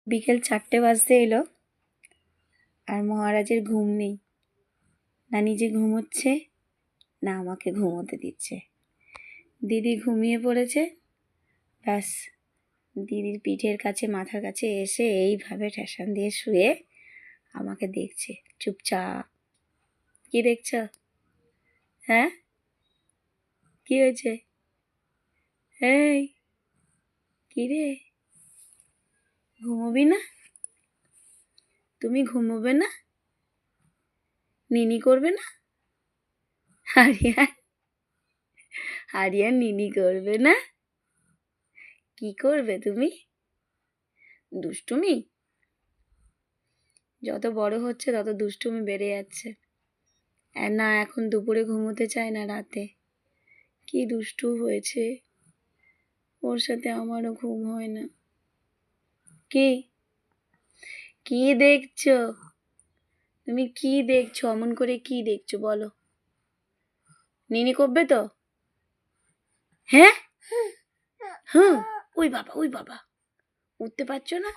বিকেল 4টে বাজতে এলো আর মহারাজের ঘুম নেই। না নিজে ঘুমোচ্ছে, না আমাকে ঘুমোতে দিচ্ছে। দিদি ঘুমিয়ে পড়েছে। ব্যাস, দিদির পিঠের কাছে, মাথার কাছে এসে এইভাবে ঠ্যাসান দিয়ে শুয়ে আমাকে দেখছে চুপচাপ। কি দেখছ? হ্যাঁ, কি হয়েছে? এই কি রে, ঘুমোবি না? তুমি ঘুমোবে না? নিনি করবে না? আরিয়ান নিনি করবে না? কি করবে তুমি? দুষ্টুমি? যত বড় হচ্ছে তত দুষ্টুমি বেড়ে যাচ্ছে। না এখন দুপুরে ঘুমোতে চায় না, রাতে কি দুষ্টু হয়েছে। ওর সাথে আমারও ঘুম হয় না। কি কি দেখছো তুমি? কি দেখছো অমন করে? কি দেখছো বলো? নিনি করবে তো? হ্যাঁ, হুম। ওই বাবা, ওই বাবা, উঠতে পারছো না?